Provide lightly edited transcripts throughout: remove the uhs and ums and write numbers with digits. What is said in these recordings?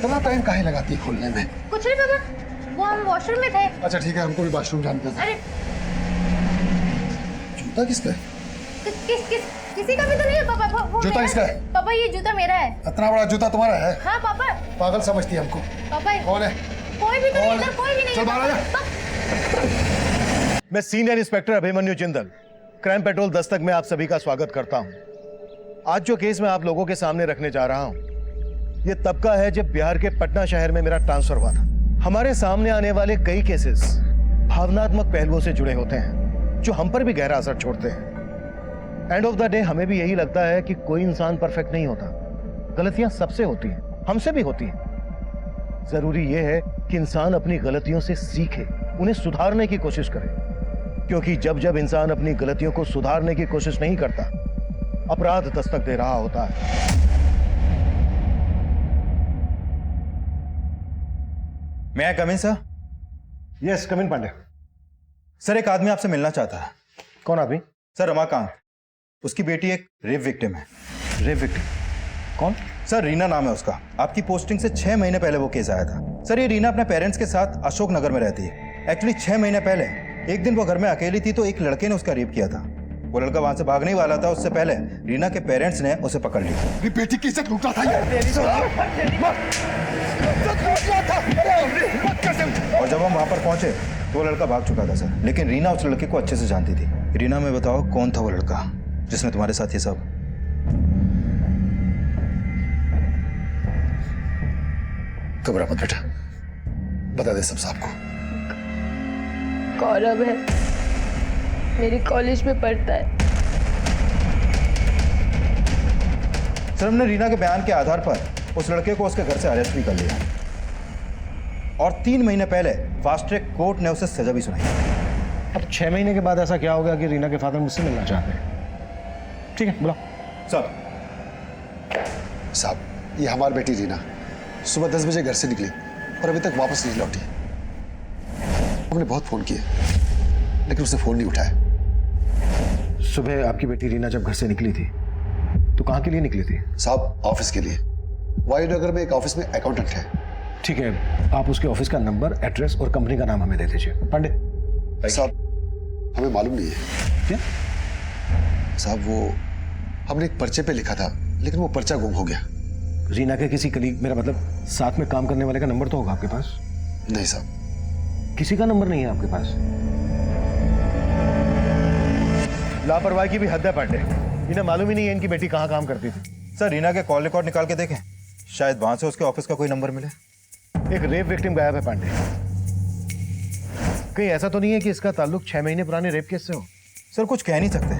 इतना टाइम काहे लगाती है खोलने में? कुछ नहीं पापा, वो हम वॉशरूम में थे। अच्छा ठीक है, हमको भी वॉशरूम जानते हैं। अरे जूता किसका है? किसी का भी तो नहीं है पापा। वो जूता मेरा किसका है? पापा, ये जूता मेरा है। इतना बड़ा जूता तुम्हारा है? हाँ पापा। पागल समझती है हमको। पापा कौन है? कोई भी तो नहीं, इधर कोई भी नहीं। चल बाहर आ जा। मैं senior inspector Abhimanyu Jindal, crime petrol Dastak में आप सभी का स्वागत करता हूं। आज जो केस मैं आप लोगों के सामने रखने जा रहा हूं, यह तब का है जब बिहार के पटना शहर में मेरा ट्रांसफर हुआ था। हमारे सामने आने वाले कई केसेस भावनात्मक पहलुओं से जुड़े होते हैं, जो हम पर भी गहरा असर छोड़ते हैं। एंड ऑफ द डे हमें भी यही लगता है कि कोई इंसान परफेक्ट नहीं होता, गलतियां सबसे होती हैं, हमसे भी होती हैं। जरूरी यह है कि इंसान अपनी गलतियों से सीखे, उन्हें सुधारने की कोशिश करे, क्योंकि जब जब इंसान अपनी गलतियों को सुधारने की कोशिश नहीं करता, अपराध दस्तक दे रहा होता है। मैं कम इन सर? यस, कम इन पांडे। सर एक आदमी आपसे मिलना चाहता है। कौन आदमी? सर रमाकांत, उसकी बेटी एक रेप विक्टिम है। Rape victim? कौन? सर रीना नाम है उसका। आपकी पोस्टिंग से 6 महीने पहले वो केस आया था। सर ये रीना अपने पेरेंट्स के साथ अशोक नगर में रहती है। एक्चुअली 6 महीने पहले एक दिन वो घर में अकेली थी तो एक लड़के ने उसका रेप किया था। वो लड़का वहां से भागने ही वाला था, उससे पहले रीना के पेरेंट्स ने उसे पकड़ लिया। मेरी बेटी की इज्जत लूटा था ये। और जब हम वहां पर पहुंचे तो वो लड़का भाग चुका था सर, लेकिन रीना उस लड़के को अच्छे से जानती थी। रीना मैं बताओ कौन था वो लड़का जिसने तुम्हारे साथ ये सब? घबरा मत बेटा, बता दे सब साहब को। गौरव है, मेरी कॉलेज में पढ़ता है। सर हमने रीना के बयान के आधार पर उस लड़के को उसके घर से अरेस्ट भी कर लिया और 3 महीने पहले फास्ट ट्रैक कोर्ट ने उसे सजा भी सुनाई। अब 6 महीने के बाद ऐसा क्या हो गया कि रीना के फादर मुझसे मिलना चाहते हैं? ठीक है, बुलाओ। साहब, ये हमारी बेटी रीना सुबह 10 बजे घर से निकली और अभी तक वापस नहीं लौटी। हमने बहुत फोन किए लेकिन उसने फोन नहीं उठाया। सुबह आपकी बेटी रीना जब घर से निकली थी तो कहाँ के लिए निकली थी? साहब ऑफिस के लिए। वायुनगर में एक ऑफिस में अकाउंटेंट है। ठीक है, आप उसके ऑफिस का नंबर, एड्रेस और कंपनी का नाम हमें दे दीजिए। पांडे साहब, हमें मालूम नहीं है। क्या? साहब वो हमने एक पर्चे पे लिखा था लेकिन वो पर्चा गुम हो गया। रीना के किसी कलीग, मेरा मतलब साथ में काम करने वाले का नंबर तो होगा आपके पास? नहीं साहब, किसी का नंबर नहीं है आपके पास? लापरवाही की भी हद है पांडे, इन्हें मालूम ही नहीं है इनकी बेटी कहाँ काम करती थी। सर रीना के कॉल रिकॉर्ड निकाल के देखें, शायद वहां से उसके ऑफिस का कोई नंबर मिले। एक रेप विक्टिम गायब है पांडे। कहीं ऐसा तो नहीं है कि इसका ताल्लुक 6 महीने पुराने रेप केस से हो? सर कुछ कह नहीं सकते।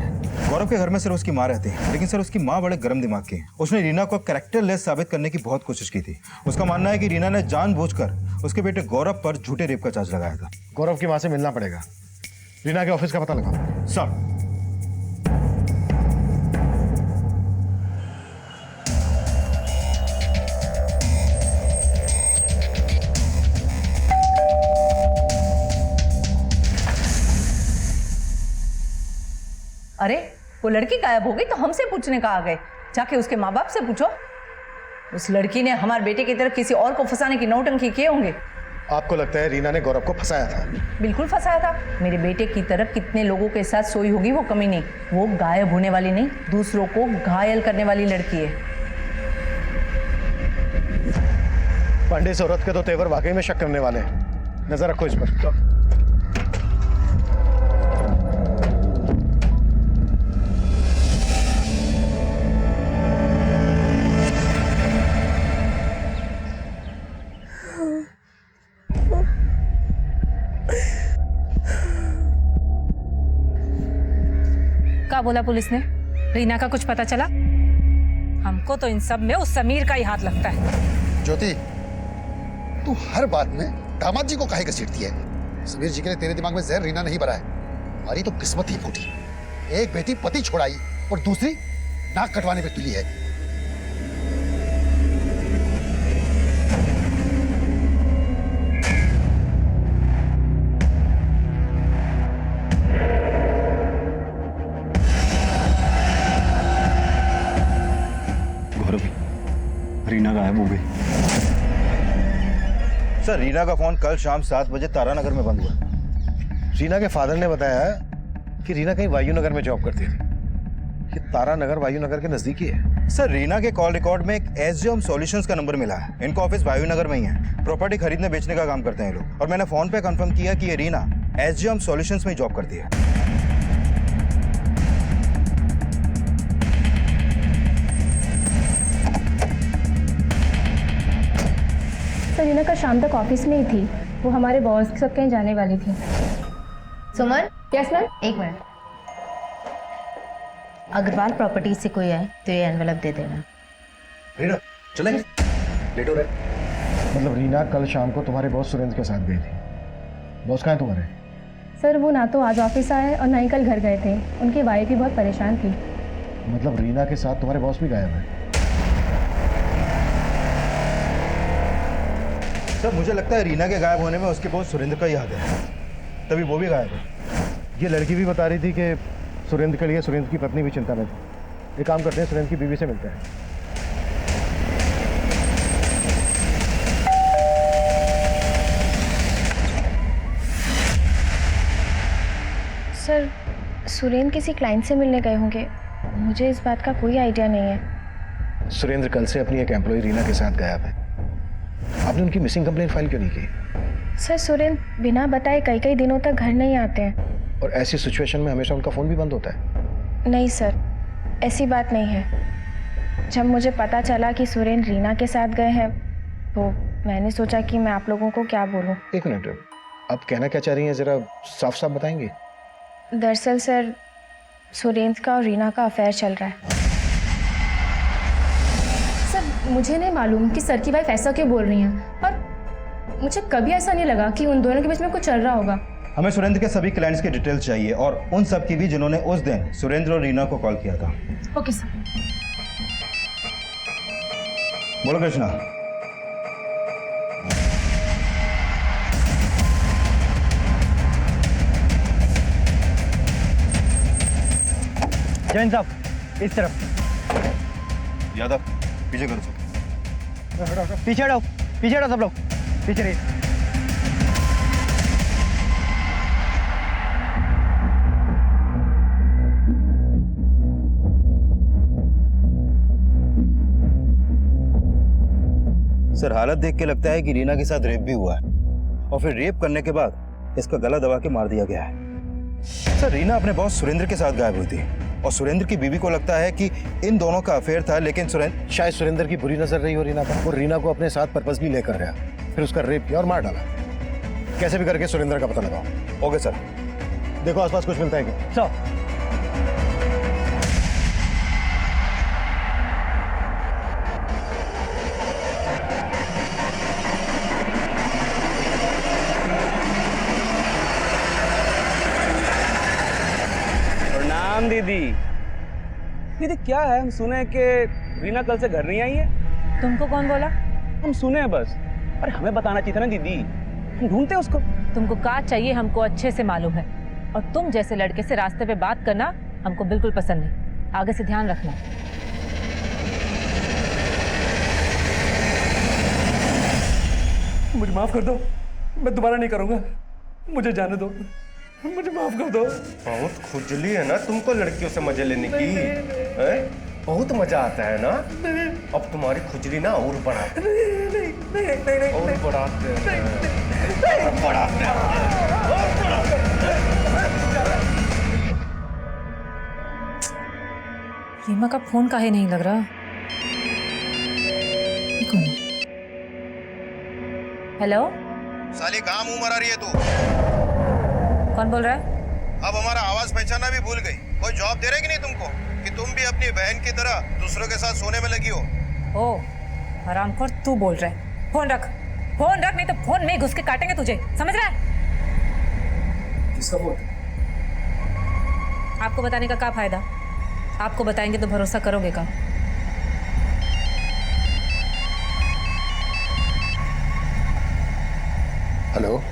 गौरव के घर में सिर्फ उसकी माँ रहती है, लेकिन सर उसकी माँ बड़े गर्म दिमाग की है। उसने रीना को कैरेक्टरलेस साबित करने की बहुत कोशिश की थी। उसका मानना है कि रीना ने जानबूझकर उसके बेटे गौरव पर झूठे रेप का चार्ज लगाया था। गौरव की माँ से मिलना पड़ेगा। रीना के ऑफिस का पता लगाओ। सर अरे वो लड़की गायब हो गई तो हमसे पूछने कहा गए, जाके उसके माँ बाप से पूछो। उस लड़की ने हमारे बेटे की तरफ किसी और को फंसाने की नौटंकी किए होंगे। आपको लगता है रीना ने गौरव को फंसाया था? बिल्कुल फंसाया था। मेरे बेटे की तरफ कितने लोगों के साथ सोई होगी वो कमी नहीं। वो गायब होने वाली नहीं, दूसरों को घायल करने वाली लड़की है। पांडे इस औरत के तो तेवर वाकई में शक करने वाले हैं। नजर रखो इस पर। क्या बोला पुलिस ने? रीना का कुछ पता चला? हमको तो इन सब में उस समीर का ही हाथ लगता है। ज्योति, तू हर बात में दामाद जी को काहे घसीटती है? समीर जी के लिए तेरे दिमाग में जहर रीना नहीं भरा है। हमारी तो किस्मत ही फूटी। एक बेटी पति छोड़ाई और दूसरी नाक कटवाने पे तुली है। रीना गायब हो गई। सर रीना का फोन कल शाम 7 बजे तारानगर में बंद हुआ। रीना के फादर ने बताया कि रीना कहीं वायुनगर में जॉब करती थी। ये तारानगर वायुनगर के नजदीक ही है। सर रीना के कॉल रिकॉर्ड में एक एसजीएम सॉल्यूशंस का नंबर मिला है। इनका ऑफिस वायुनगर में ही है। प्रॉपर्टी खरीदने बेचने का काम करते हैं ये लोग। और मैंने फोन पे कंफर्म किया कि ये रीना एसजीएम सॉल्यूशंस में ही जॉब करती है। सर रीना का शाम तक ऑफिस में ही थी। वो हमारे बॉस के साथ कहीं जाने वाली थी। सुमन, यस मैम। एक मिनट। अग्रवाल प्रॉपर्टी से कोई आए तो ये एनवेलप दे देना। रीना चलेंगे, लेट हो रहे। मतलब रीना कल शाम को तुम्हारे बॉस सुरेंद्र के साथ गई थी। बॉस कहाँ है तुम्हारे? सर वो ना तो आज ऑफिस आए और ना ही कल घर गए थे। उनकी वाइफ भी बहुत परेशान थी। मतलब रीना के साथ तुम्हारे बॉस भी गायब है? सर मुझे लगता है रीना के गायब होने में उसके बॉस सुरेंद्र का ही हाथ है, तभी वो भी गायब है। ये लड़की भी बता रही थी कि सुरेंद्र के लिए सुरेंद्र की पत्नी भी चिंता में थी। एक काम करते हैं, सुरेंद्र की बीवी से मिलते हैं। सर सुरेंद्र किसी क्लाइंट से मिलने गए होंगे। मुझे इस बात का कोई आइडिया नहीं है। सुरेंद्र कल से अपनी एक एम्प्लॉय रीना के साथ गायब है। आपने उनकी मिसिंग कंप्लेंट फाइल क्यों नहीं की? सर सुरेंद्र बिना बताए कई कई दिनों तक घर नहीं आते हैं। और ऐसी सिचुएशन में हमेशा उनका फ़ोन भी बंद होता है। नहीं सर, ऐसी बात नहीं है। जब मुझे पता चला कि सुरेंद्र रीना के साथ गए हैं तो मैंने सोचा कि मैं आप लोगों को क्या बोलूं। एक मिनट, आप कहना क्या चाह रही हैं, ज़रा साफ साफ बताएंगे? दरअसल सर सुरेंद्र का और रीना का अफेयर चल रहा है। सर मुझे नहीं मालूम कि सर की वाइफ ऐसा क्यों बोल रही हैं, और मुझे कभी ऐसा नहीं लगा कि उन दोनों के बीच में कुछ चल रहा होगा। हमें सुरेंद्र के सभी क्लाइंट्स की डिटेल्स चाहिए और उन सब की भी जिन्होंने उस दिन सुरेंद्र और रीना को कॉल किया था। Okay sir. बोलो कृष्णा। जैन साहब इस तरफ। यादव पीछे करो सब। पीछे हटो, पीछे हटो सब लोग, पीछे रहिए। सर हालत देख के लगता है कि रीना के साथ रेप भी हुआ है और फिर रेप करने के बाद इसका गला दबा के मार दिया गया है। सर रीना अपने बॉस सुरेंद्र के साथ गायब हुई थी और सुरेंद्र की बीवी को लगता है कि इन दोनों का अफेयर था, लेकिन शायद सुरेंद्र की बुरी नजर रही हो रीना पर। वो रीना को अपने साथ पर्पसली लेकर गया, फिर उसका रेप किया और मार डाला। कैसे भी करके सुरेंद्र का पता लगाओ। Okay sir. देखो आसपास कुछ मिलता है क्या? सर प्रणाम दीदी। दीदी क्या है, हम सुने कि रीना कल से घर नहीं आई है। तुमको कौन बोला? हम सुने हैं बस। अरे हमें बताना चाहिए था ना दीदी, हम ढूंढते उसको। तुमको क्या चाहिए हमको अच्छे से मालूम है, और तुम जैसे लड़के से रास्ते पे बात करना हमको बिल्कुल पसंद नहीं। आगे से ध्यान रखना। मुझे माफ कर दो, मैं दोबारा नहीं करूंगा। मुझे जाने दो, मुझे माफ कर दो। बहुत खुजली है ना तुमको लड़कियों से मजे लेने की, हैं? बहुत मजा आता है ना। अब तुम्हारी खुजली ना और बढ़ाते और बढ़ाते रीमा का फोन काहे नहीं लग रहा? ये कौन है? हेलो, साली कहाँ मुंह मरा रही है तू? कौन बोल रहा है? अब हमारा आवाज पहचाना भी भूल गई। कोई जॉब दे रहे कि नहीं तुमको कि तुम भी अपनी बहन की तरह दूसरों के साथ सोने में लगी हो? ओ हरामखोर, तू बोल रहा है? फोन रख, फोन रख, नहीं तो फोन में घुस के काटेंगे तुझे, समझ रहा है? किसका फोन? आपको बताने का क्या फायदा? आपको बताएंगे तो भरोसा करोगे का? हेलो,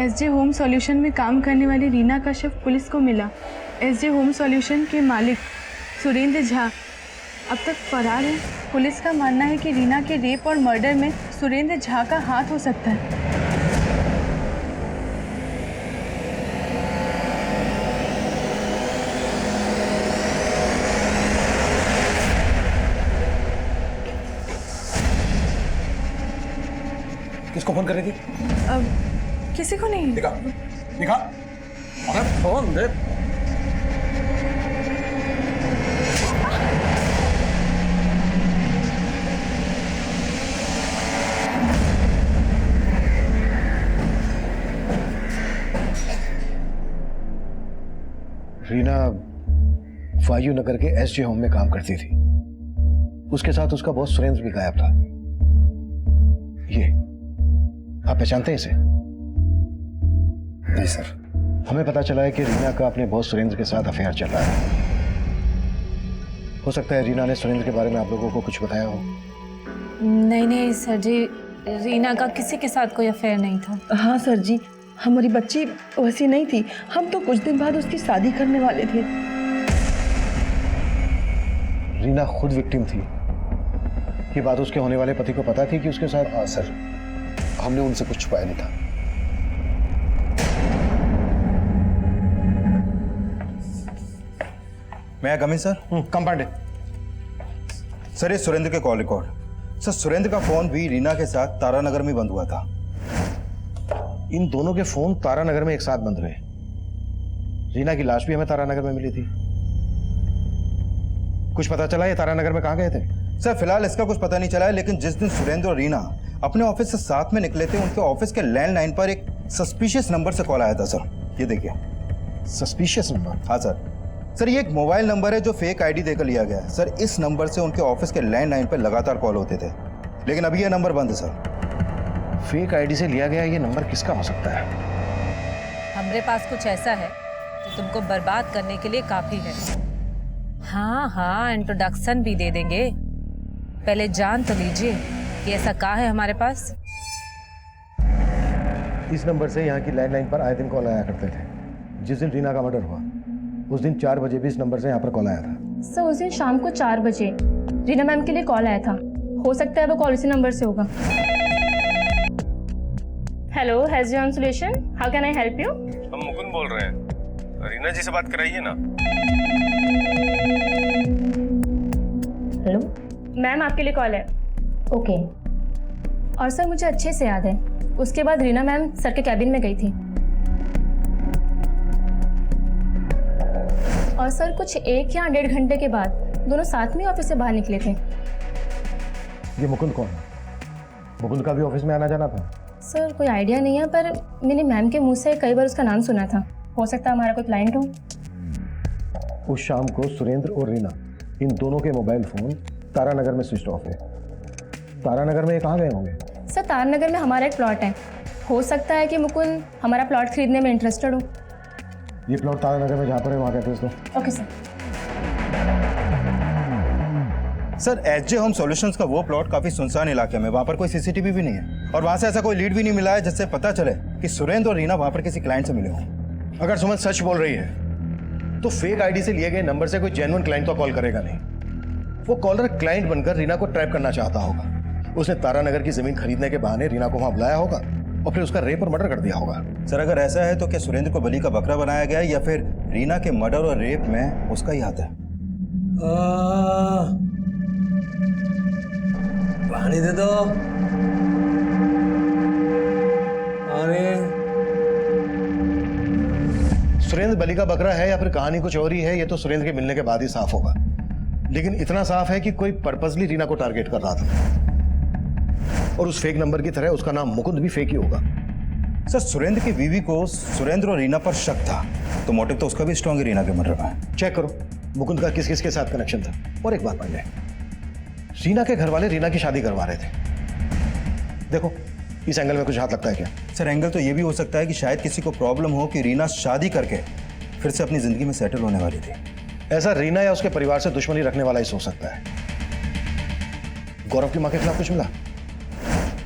एसजे होम सॉल्यूशन में काम करने वाली रीना का शव पुलिस को मिला। एसजे होम सॉल्यूशन के मालिक सुरेंद्र झा अब तक फरार है। पुलिस का मानना है कि रीना के रेप और मर्डर में सुरेंद्र झा का हाथ हो सकता है। किसको फोन कर रही थी? अब किसी को नहीं। दिखा दिखा, अरे फोन दे। रीना वायु नगर के एसजे होम में काम करती थी। उसके साथ उसका बॉस सुरेंद्र भी गायब था। ये आप पहचानते हैं इसे? नहीं सर। हमें पता चला है कि रीना का अपने बॉस सुरेंद्र के साथ अफेयर चल रहा है। हो सकता है रीना ने सुरेंद्र के बारे में आप लोगों को कुछ बताया हो। नहीं नहीं सर जी, रीना का किसी के साथ कोई अफेयर नहीं था। हाँ सर जी, हमारी बच्ची वैसी नहीं थी। हम तो कुछ दिन बाद उसकी शादी करने वाले थे। रीना खुद विक्टिम थी। ये बात उसके होने वाले पति को पता थी कि उसके साथ? हाँ सर, हमने उनसे कुछ छुपाया नहीं था। मैं कम इन सर? कम पांडे। सर ये सुरेंद्र के कॉल रिकॉर्ड। सर सुरेंद्र का फोन भी रीना के साथ तारानगर में बंद हुआ था। इन दोनों के फोन तारानगर में एक साथ बंद हुए। रीना की लाश भी हमें तारानगर में मिली थी। कुछ पता चला ये तारानगर में कहाँ गए थे? सर फिलहाल इसका कुछ पता नहीं चला है, लेकिन जिस दिन सुरेंद्र और रीना अपने ऑफिस से साथ में निकले थे, उनके ऑफिस के लैंडलाइन पर एक सस्पिशियस नंबर से कॉल आया था सर। ये देखिए। Suspicious number? हाँ सर। सर ये एक मोबाइल नंबर है जो फेक आईडी देकर लिया गया है। सर इस नंबर से उनके ऑफिस के लैंडलाइन पर लगातार कॉल होते थे, लेकिन अभी यह नंबर बंद है सर। फेक आईडी से लिया गया ये नंबर किसका हो सकता है? हमारे पास कुछ ऐसा है जो तुमको बर्बाद करने के लिए काफी है। हाँ हाँ, इंट्रोडक्शन भी दे देंगे। पहले जान तो लीजिए कि ऐसा क्या है हमारे पास। इस नंबर से यहाँ की लैंडलाइन पर आए दिन कॉल आया करते थे। जिस दिन रीना का मर्डर हुआ उस दिन 4 बजे भी इस नंबर से यहाँ पर कॉल आया था। सर उस दिन शाम को 4 बजे रीना मैम के लिए कॉल आया था। हो सकता है वो कॉल इसी नंबर से होगा। Hello, has your solution, how can I help you? हम मुकुंद बोल रहे हैं, रीना जी से बात कराइए ना। हेलो मैम, आपके लिए कॉल है। ओके। और सर मुझे अच्छे से याद है, उसके बाद रीना मैम सर के कैबिन में गई थी। और सर कुछ 1 या 1.5 घंटे के बाद दोनों साथ में ऑफिस से बाहर निकले थे। ये मुकुंद कौन है? मुकुंद का भी ऑफिस में आना जाना था? सर कोई आइडिया नहीं है, पर मैंने मैम के मुंह से कई बार उसका नाम सुना था। हो सकता है हमारा कोई क्लाइंट हो। उस शाम को सुरेंद्र और रीना इन दोनों के मोबाइल फोन तारानगर में स्विच ऑफ है। तारानगर में ये कहाँ गए होंगे? सर तारानगर में हमारा एक प्लॉट है। हो सकता है कि मुकुंद हमारा प्लॉट खरीदने में इंटरेस्टेड हो। ये प्लॉट तारानगर में जहाँ पर है वहाँ कहते हैं इसको। Okay sir. Sir SJ home solutions का वो प्लॉट काफी सुनसान इलाके में, वहां पर कोई सीसीटीवी भी नहीं है और वहां से ऐसा कोई लीड भी नहीं मिला है जिससे पता चले कि सुरेंद्र और रीना वहां पर किसी क्लाइंट से मिले हों। अगर सुमन सच बोल रही है तो फेक आईडी से लिए गए नंबर से कोई जेन्युइन क्लाइंट तो कॉल करेगा नहीं। वो कॉलर क्लाइंट बनकर रीना को ट्रैप करना चाहता होगा। उसने तारानगर की जमीन खरीदने के बहाने रीना को वहां बुलाया होगा और फिर उसका रेप और मर्डर कर दिया होगा। सर अगर ऐसा है तो क्या सुरेंद्र को बलि का बकरा बनाया गया है या फिर रीना के मर्डर और रेप में उसका ही हाथ है? पानी दे दो। सुरेंद्र बलि का बकरा है या फिर कहानी कुछ और ही है, ये तो सुरेंद्र के मिलने के बाद ही साफ होगा। लेकिन इतना साफ है कि कोई पर्पसली रीना को टारगेट कर रहा था और उस फेक नंबर की तरह उसका नाम मुकुंद भी फेक ही होगा। सर सुरेंद्र की बीवी को सुरेंद्र और रीना पर शक था, तो मोटिव तो उसका भी स्ट्रॉन्ग है रीना के मर्डर में। चेक करो मुकुंद का किस किस के साथ कनेक्शन था। और एक बात पांडे, रीना के घर वाले रीना की शादी करवा रहे थे। देखो इस एंगल में कुछ हाथ लगता है क्या? सर एंगल तो ये भी हो सकता है कि शायद किसी को प्रॉब्लम हो कि रीना शादी करके फिर से अपनी जिंदगी में सेटल होने वाली थी। ऐसा रीना या उसके परिवार से दुश्मनी रखने वाला ही सोच सकता है। गौरव की मां के खिलाफ कुछ मिला?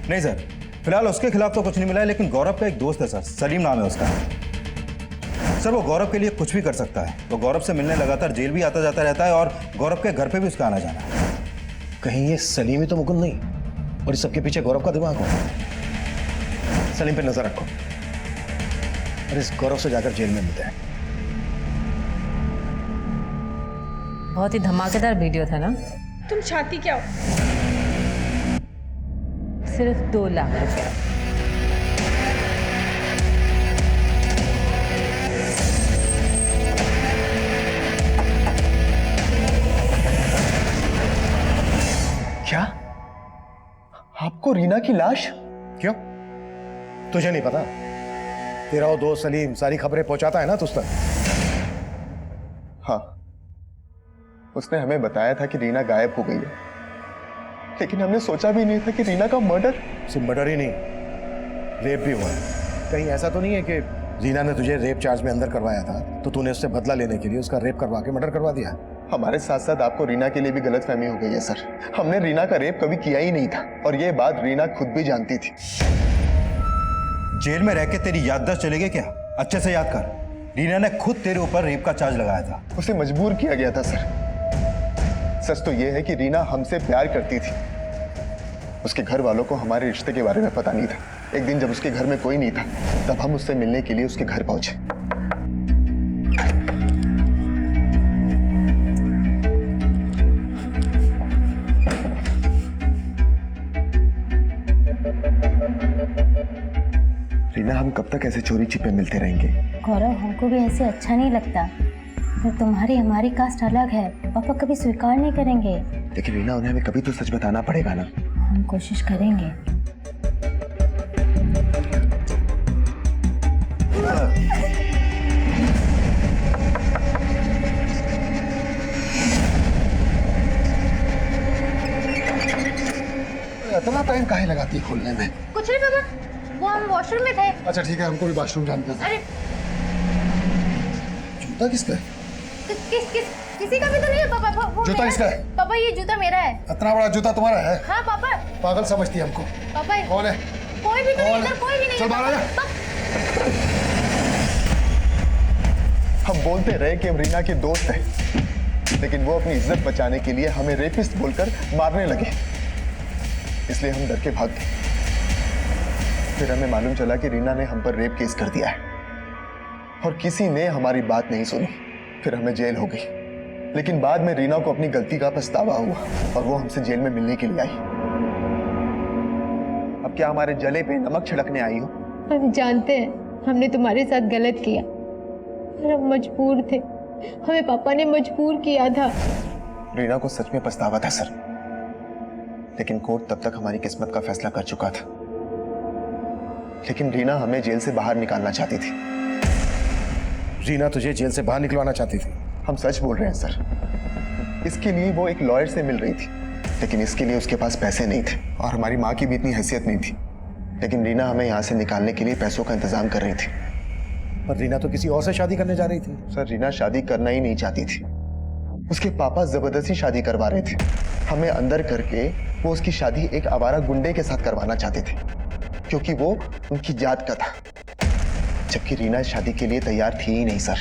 नहीं सर, फिलहाल उसके खिलाफ तो कुछ नहीं मिला है, लेकिन गौरव का एक दोस्त है सर, सलीम नाम है उसका। सर वो गौरव के लिए कुछ भी कर सकता है। वो गौरव से मिलने लगातार जेल भी आता जाता रहता है और गौरव के घर पे भी उसका आना जाना है। कहीं ये सलीम ही तो मुकुंद नहीं, और इस सबके पीछे गौरव का दिमाग हो। सलीम पे नजर रखो और इस गौरव से जाकर जेल में मिलते हैं। बहुत ही धमाकेदार वीडियो था ना? तुम चाहती क्या हो? सिर्फ 2 लाख रुपया। क्या? आपको रीना की लाश? क्यों? तुझे नहीं पता? तेरा वो दोस्त सलीम सारी खबरें पहुंचाता है ना तुझ तक। हाँ, उसने हमें बताया था कि रीना गायब हो गई है, लेकिन हमने सोचा भी नहीं था कि रीना का मर्डर। सिर्फ मर्डर ही नहीं, रेप भी हुआ है। कहीं ऐसा तो नहीं है कि रीना ने तुझे रेप चार्ज में अंदर करवाया था तो तूने उससे बदला लेने के लिए उसका रेप करवा के मर्डर करवा दिया? हमारे साथ साथ आपको रीना के लिए भी गलतफहमी हो गई है सर। हमने रीना का रेप कभी किया ही नहीं था और ये बात रीना खुद भी जानती थी। जेल में रह के तेरी याददाश्त चलेगी क्या? अच्छे से याद कर, रीना ने खुद तेरे ऊपर रेप का चार्ज लगाया था। उसे मजबूर किया गया था सर। सच तो यह है कि रीना हमसे प्यार करती थी। उसके घर वालों को हमारे रिश्ते के बारे में पता नहीं था। एक दिन जब उसके घर में कोई नहीं था तब हम उससे मिलने के लिए उसके घर पहुंचे। रीना, हम कब तक ऐसे चोरी छिपे मिलते रहेंगे? गौरव, हमको भी ऐसे अच्छा नहीं लगता। पर तुम्हारी हमारी कास्ट अलग है, पापा कभी स्वीकार नहीं करेंगे। लेकिन रीना, उन्हें हमें कभी तो सच बताना पड़ेगा ना। हम कोशिश करेंगे। इतना टाइम काहे लगाती है खोलने में? कुछ नहीं पापा, वो हम वॉशरूम में थे। अच्छा ठीक है, हमको भी वॉशरूम जाना था। अरे जूता किसका है? किसी का भी तो नहीं है पापा। वो जूता किसका है? पापा ये जूता मेरा है। इतना बड़ा जूता तुम्हारा है? हाँ पापा। पागल समझती है हमको। पापा कौन है? कोई भी तो नहीं, इधर कोई भी नहीं। चल बाहर आ जा। हम बोलते रहे कि हम रीना के दोस्त हैं, लेकिन वो अपनी इज्जत बचाने के लिए हमें रेपिस्ट बोलकर मारने लगे। इसलिए हम डर के भाग गए। फिर हमें मालूम चला कि रीना ने हम पर रेप केस कर दिया है और किसी ने हमारी बात नहीं सुनी। फिर हमें जेल हो गई, लेकिन बाद में रीना को अपनी गलती का पछतावा हुआ और वो हमसे जेल में मिलने के लिए आई। अब क्या हमारे जले पे नमक छिड़कने आई हो? हम जानते हैं हमने तुम्हारे साथ गलत किया और हम मजबूर थे। हमें पापा ने मजबूर किया था। रीना को सच में पछतावा था सर, लेकिन कोर्ट तब तक हमारी किस्मत का फैसला कर चुका था। लेकिन रीना हमें जेल से बाहर निकालना चाहती थी। रीना तुझे जेल से बाहर निकलवाना चाहती थी? हम सच बोल रहे हैं सर। इसके लिए वो एक लॉयर से मिल रही थी, लेकिन इसके लिए उसके पास पैसे नहीं थे और हमारी माँ की भी इतनी हैसियत नहीं थी। लेकिन रीना हमें यहाँ से निकालने के लिए पैसों का इंतजाम कर रही थी। पर रीना तो किसी और से शादी करने जा रही थी। सर, रीना शादी करना ही नहीं चाहती थी। उसके पापा जबरदस्ती शादी करवा रहे थे। हमें अंदर करके वो उसकी शादी एक आवारा गुंडे के साथ करवाना चाहते थे, क्योंकि वो उनकी जात का था, जबकि रीना शादी के लिए तैयार थी ही नहीं सर।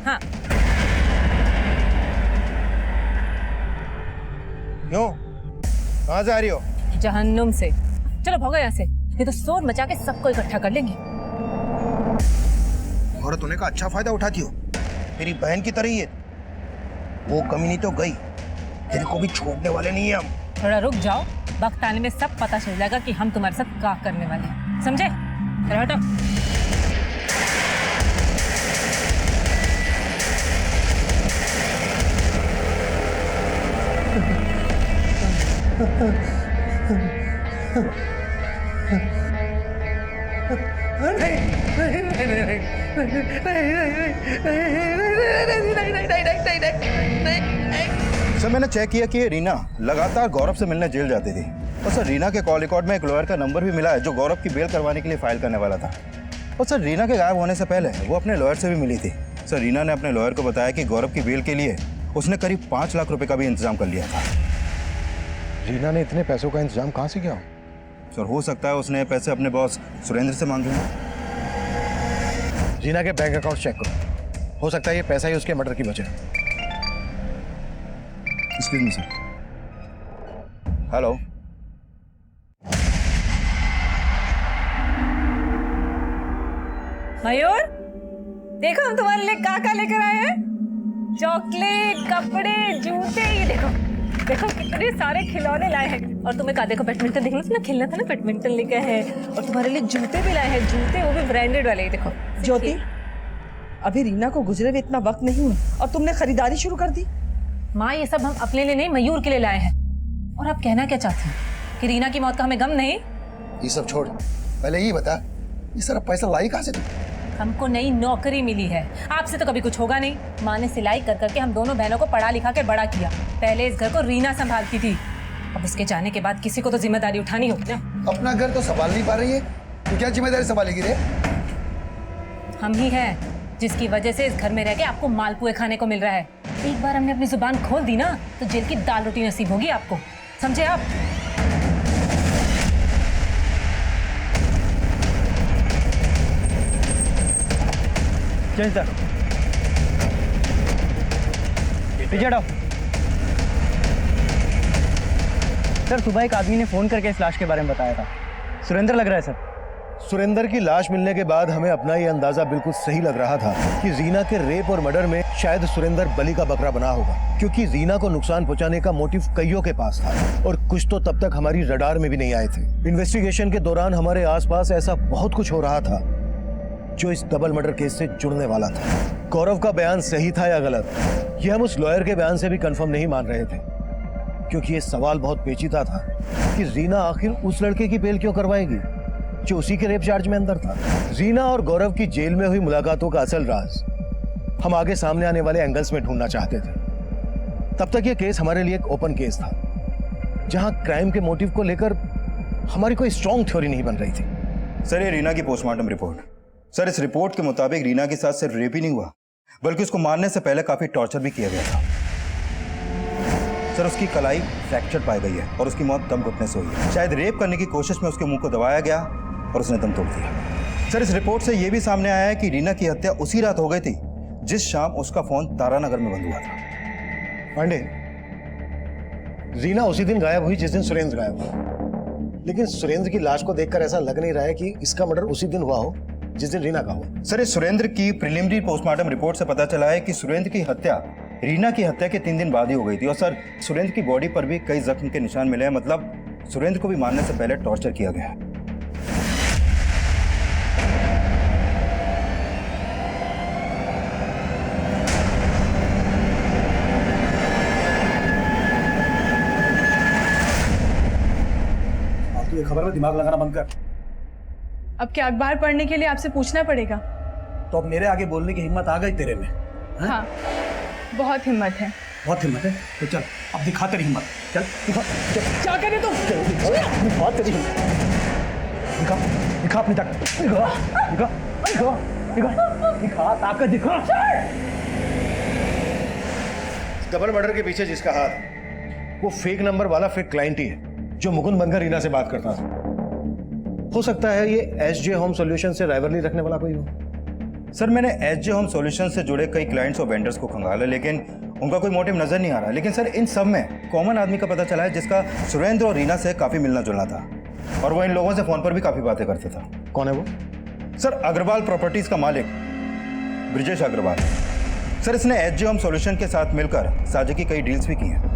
हाँ। क्यों? कहाँ जा रही हो? जहन्नुम से। चलो भागो यहाँ से, ये तो शोर मचा के सबको इकट्ठा कर लेंगे। औरत होने का अच्छा फायदा उठाती हो, मेरी बहन की तरह ही है। वो कमीनी तो गई, तेरे को भी छोड़ने वाले नहीं है हम। थोड़ा रुक जाओ, वक्त आने में सब पता चल जाएगा कि हम तुम्हारे साथ क्या करने वाले हैं, समझे? हटो। सर, मैंने चेक किया कि रीना लगातार गौरव से मिलने जेल जाती थी। और सर, रीना के कॉल रिकॉर्ड में एक लॉयर का नंबर भी मिला है जो गौरव की बेल करवाने के लिए फाइल करने वाला था। और सर, रीना के गायब होने से पहले वो अपने लॉयर से भी मिली थी। सर, रीना ने अपने लॉयर को बताया कि गौरव की बेल के लिए उसने करीब 5 लाख रुपए का भी इंतजाम कर लिया था। रीना ने इतने पैसों का इंतजाम कहाँ से किया? सर हो सकता है उसने पैसे अपने बॉस सुरेंद्र से मांगे हों। रीना के बैंक अकाउंट चेक करो, हो सकता है ये पैसा ही उसके मर्डर की वजह है। Excuse me sir. हेलो। मयूर, देखो हम तुम्हारे लिए क्या लेकर आए हैं। चॉकलेट, कपड़े, जूते, ये देखो देखो कितने सारे खिलौने लाए हैं। और तुम्हें कहा, देखो बैडमिंटन देखना था ना, खेलना था ना, बैडमिंटन लेके हैं। और तुम्हारे लिए जूते भी लाए हैं, जूते वो भी ब्रांडेड वाले। देखो ज्योति, अभी रीना को गुजरे हुए इतना वक्त नहीं हुआ और तुमने खरीदारी शुरू कर दी। माँ, ये सब हम अपने लिए नहीं, मयूर के लिए लाए हैं। और आप कहना क्या चाहती हैं कि रीना की मौत का हमें गम नहीं? ये सब छोड़, पहले ये बता, ये सारा पैसा लाई कहाँ से तू? हमको नई नौकरी मिली है, आपसे तो कभी कुछ होगा नहीं। माँ ने सिलाई कर करके हम दोनों बहनों को पढ़ा लिखा के बड़ा किया। पहले इस घर को रीना संभालती थी, अब उसके जाने के बाद किसी को तो जिम्मेदारी उठानी होगी ना। अपना घर तो संभाल नहीं पा रही है, तो क्या जिम्मेदारी संभालेगी रे? हम ही हैं जिसकी वजह से इस घर में रह के आपको मालपुए खाने को मिल रहा है। एक बार हमने अपनी जुबान खोल दी ना, तो जेल की दाल रोटी नसीब होगी आपको, समझे आप? चल सर, पीछे हटो। सर, सुबह एक आदमी ने फोन करके इस लाश के बारे में बताया था। सुरेंद्र लग रहा है सर। सुरेंद्र की लाश मिलने के बाद हमें अपना ये अंदाजा बिल्कुल सही लग रहा था कि रीना के रेप और मर्डर में शायद सुरेंद्र बलि का बकरा बना होगा, क्योंकि रीना को नुकसान पहुंचाने का मोटिव कईयों के पास था और कुछ तो तब तक हमारी रडार में भी नहीं आए थे। इन्वेस्टिगेशन के दौरान हमारे आसपास ऐसा बहुत कुछ हो रहा था जो इस डबल मर्डर केस से जुड़ने वाला था। गौरव का बयान सही था या गलत, ये हम उस लॉयर के बयान से भी कंफर्म नहीं मान रहे थे, क्योंकि ये सवाल बहुत पेचीदा था कि रीना आखिर उस लड़के की बेल क्यों करवाएगी जो उसी के रेप चार्ज में अंदर था। रीना और गौरव की जेल में हुई मुलाकातों का असल राज हम आगे सामने आने वाले एंगल्स में ढूंढना चाहते थे। तब तक यह केस हमारे लिए एक ओपन केस था, जहां क्राइम के मोटिव को लेकर हमारी कोई स्ट्रॉन्ग थ्योरी नहीं बन रही थी। सर, ये रीना की पोस्टमार्टम रिपोर्ट। सर, इस रिपोर्ट के मुताबिक रीना के साथ सिर्फ रेप ही नहीं हुआ, बल्कि उसको मारने से पहले काफी टॉर्चर भी किया गया था। सर, उसकी कलाई फ्रैक्चर पाई गई है और उसकी मौत दम घुटने से हुई है। शायद रेप करने की कोशिश में उसके मुंह को दबाया गया और उसने दम तोड़ दिया। सर, इस रिपोर्ट से यह भी सामने आया है कि रीना की हत्या उसी रात हो गई थी जिस शाम उसका फोन तारानगर में बंद हुआ था। पांडे, रीना उसी दिन गायब हुई जिस दिन सुरेंद्र गायब हुआ, लेकिन सुरेंद्र की लाश को देखकर ऐसा लग नहीं रहा है कि इसका मर्डर उसी दिन हुआ हो जिस दिन रीना का हुआ। सर, इस सुरेंद्र की प्रिलिमिनरी पोस्टमार्टम रिपोर्ट से पता चला है कि सुरेंद्र की हत्या रीना की हत्या के 3 दिन बाद ही हो गई थी। और सर, सुरेंद्र की बॉडी पर भी कई जख्म के निशान मिले हैं, मतलब सुरेंद्र को भी मारने से पहले टॉर्चर किया गया है। ये खबर में दिमाग लगाना बंद कर। अब क्या अखबार पढ़ने के लिए आपसे पूछना पड़ेगा? तो अब मेरे आगे बोलने की हिम्मत आ गई तेरे में? हाँ, बहुत हिम्मत है। बहुत हिम्मत है? तो चल अब दिखा तेरी हिम्मत। चल दिखा, क्या करे तुम? दिखा तेरी हिम्मत। दिखा, दिखा अपनी ताकत। दिखा, दिखा, दिखा, दिखा, दिखा ताकत, दिखा। डबल मर्डर के पीछे जिसका हाथ, वो फेक नंबर वाला फेक क्लाइंट ही है जो मुकुंद बनकर रीना से बात करता था। हो सकता है ये एसजे होम सॉल्यूशन से राइवलरी रखने वाला कोई हो। सर, मैंने एसजे होम सॉल्यूशन से जुड़े कई क्लाइंट्स और वेंडर्स को खंगाला, लेकिन उनका कोई मोटिव नजर नहीं आ रहा। लेकिन सर, इन सब में कॉमन आदमी का पता चला है जिसका सुरेंद्र और रीना से काफी मिलना जुलना था, और वो इन लोगों से फोन पर भी काफी बातें करता था। कौन है वो? सर, अग्रवाल प्रॉपर्टीज का मालिक ब्रिजेश अग्रवाल। सर, इसने एसजे होम सॉल्यूशन के साथ मिलकर साझे की कई डील्स भी की हैं।